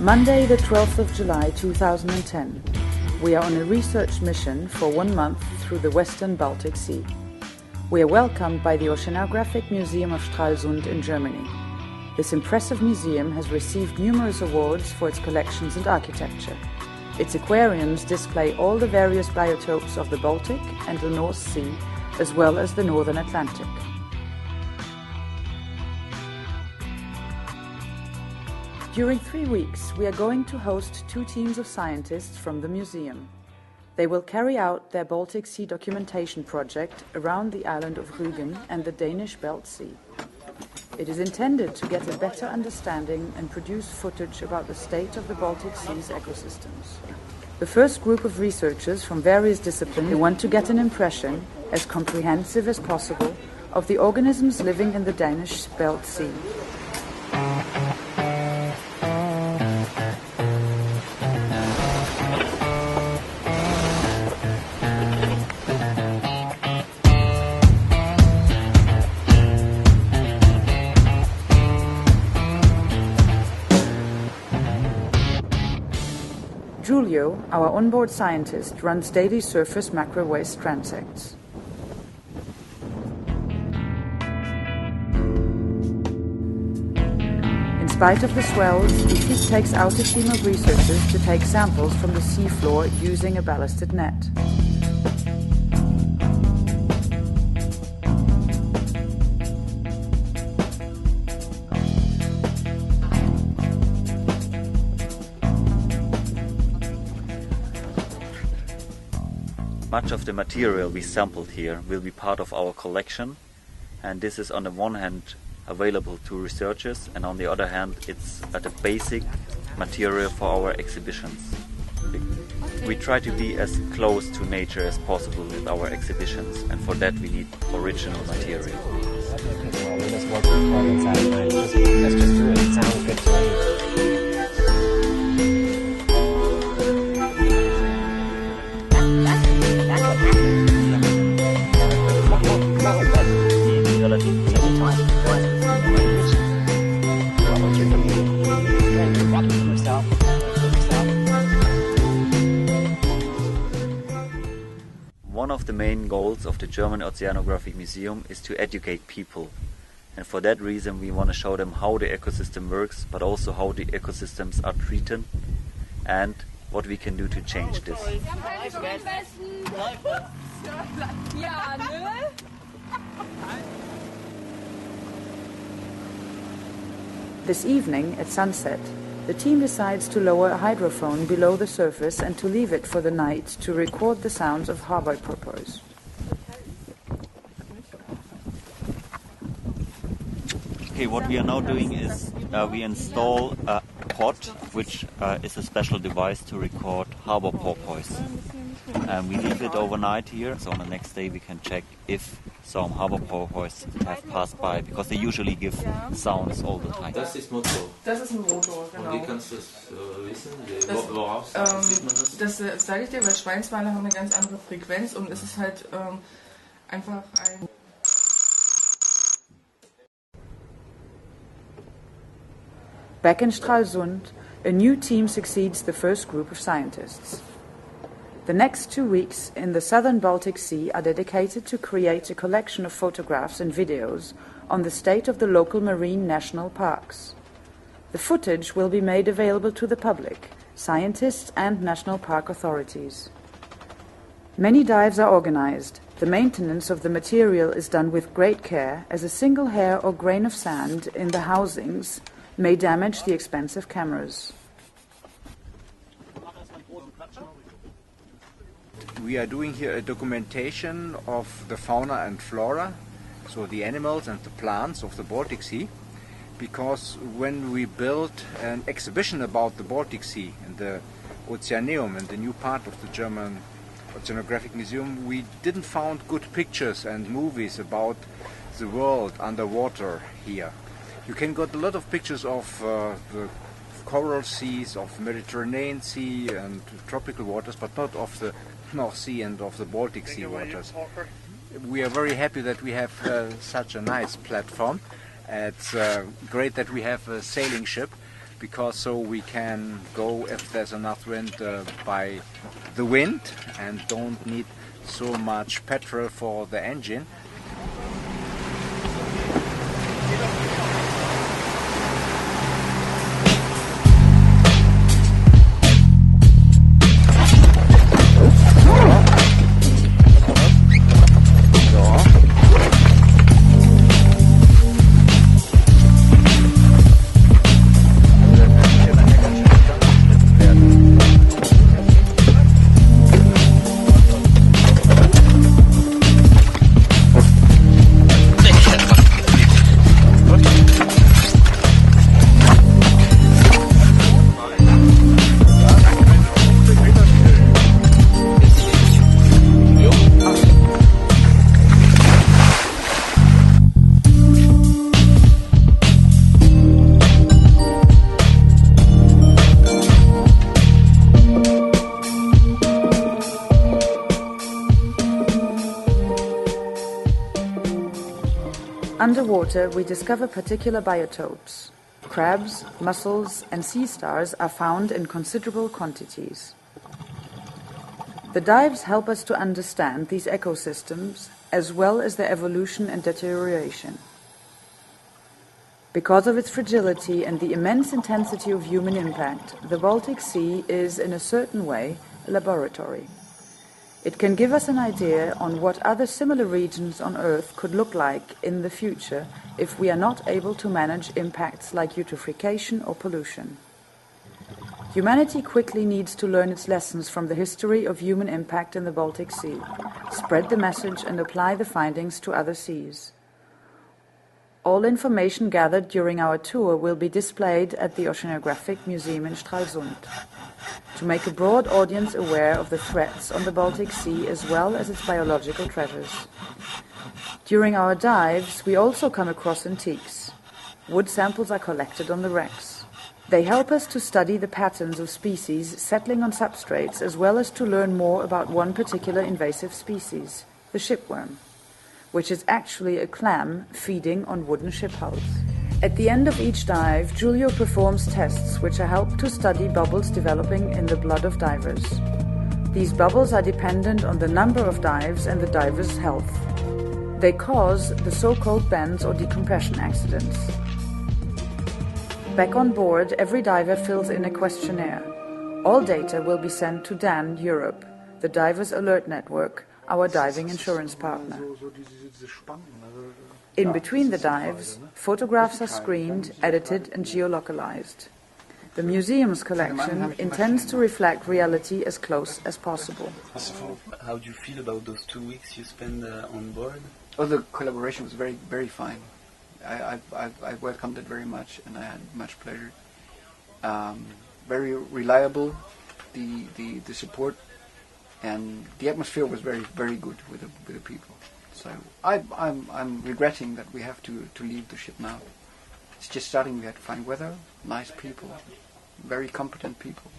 Monday, the 12th of July 2010. We are on a research mission for 1 month through the western Baltic Sea. We are welcomed by the Oceanographic Museum of Stralsund in Germany. This impressive museum has received numerous awards for its collections and architecture. Its aquariums display all the various biotopes of the Baltic and the North Sea, as well as the Northern Atlantic. During 3 weeks, we are going to host 2 teams of scientists from the museum. They will carry out their Baltic Sea documentation project around the island of Rügen and the Danish Belt Sea. It is intended to get a better understanding and produce footage about the state of the Baltic Sea's ecosystems. The first group of researchers from various disciplines want to get an impression, as comprehensive as possible, of the organisms living in the Danish Belt Sea. Julio, our onboard scientist, runs daily surface macro waste transects. In spite of the swells, he takes out a team of researchers to take samples from the seafloor using a ballasted net. Much of the material we sampled here will be part of our collection, and this is on the one hand available to researchers, and on the other hand it's the basic material for our exhibitions. We try to be as close to nature as possible with our exhibitions, and for that we need original material. Let's just do it. It sounds good to me. One of the main goals of the German Oceanographic Museum is to educate people, and for that reason we want to show them how the ecosystem works, but also how the ecosystems are treated and what we can do to change this. This evening, at sunset, the team decides to lower a hydrophone below the surface and to leave it for the night to record the sounds of harbor porpoise. Okay, what we are now doing is we install a pod, which is a special device to record harbor porpoise. We leave it overnight here, so on the next day we can check if some harbor porpoise have passed by, because they usually give sounds all the time. Das ist Motor. Das ist ein Motor, genau. Und wie kannst du das wissen? Woraus sieht man das? Das sage ich dir, weil Schweinswale haben eine ganz andere Frequenz und es ist halt einfach ein... Back in Stralsund, a new team succeeds the first group of scientists. The next 2 weeks in the southern Baltic Sea are dedicated to create a collection of photographs and videos on the state of the local marine national parks. The footage will be made available to the public, scientists and national park authorities. Many dives are organized. The maintenance of the material is done with great care, as a single hair or grain of sand in the housings may damage the expensive cameras. We are doing here a documentation of the fauna and flora, so the animals and the plants of the Baltic Sea, because when we built an exhibition about the Baltic Sea and the Oceaneum and the new part of the German Oceanographic Museum, we didn't find good pictures and movies about the world underwater here. You can get a lot of pictures of the coral seas, of Mediterranean Sea and tropical waters, but not of the North Sea and of the Baltic Sea waters. We are very happy that we have such a nice platform. It's great that we have a sailing ship because so we can go, if there's enough wind, by the wind and don't need so much petrol for the engine. Underwater, we discover particular biotopes. Crabs, mussels, and sea stars are found in considerable quantities. The dives help us to understand these ecosystems, as well as their evolution and deterioration. Because of its fragility and the immense intensity of human impact, the Baltic Sea is, in a certain way, a laboratory. It can give us an idea on what other similar regions on Earth could look like in the future if we are not able to manage impacts like eutrophication or pollution. Humanity quickly needs to learn its lessons from the history of human impact in the Baltic Sea, spread the message and apply the findings to other seas. All information gathered during our tour will be displayed at the Oceanographic Museum in Stralsund, to make a broad audience aware of the threats on the Baltic Sea as well as its biological treasures. During our dives, we also come across antiques. Wood samples are collected on the wrecks. They help us to study the patterns of species settling on substrates as well as to learn more about one particular invasive species, the shipworm, which is actually a clam feeding on wooden ship hulls. At the end of each dive, Giulio performs tests which are helped to study bubbles developing in the blood of divers. These bubbles are dependent on the number of dives and the diver's health. They cause the so-called bends or decompression accidents. Back on board, every diver fills in a questionnaire. All data will be sent to DAN Europe, the Divers Alert Network, our diving insurance partner. In between the dives, photographs are screened, edited and geolocalized. The museum's collection intends to reflect reality as close as possible. How do you feel about those 2 weeks you spent on board? Oh, the collaboration was very, very fine. I welcomed it very much and I had much pleasure. Very reliable, the support, and the atmosphere was very, very good with the people. So I'm regretting that we have to leave the ship now. It's just starting. We had to find weather, nice people, very competent people.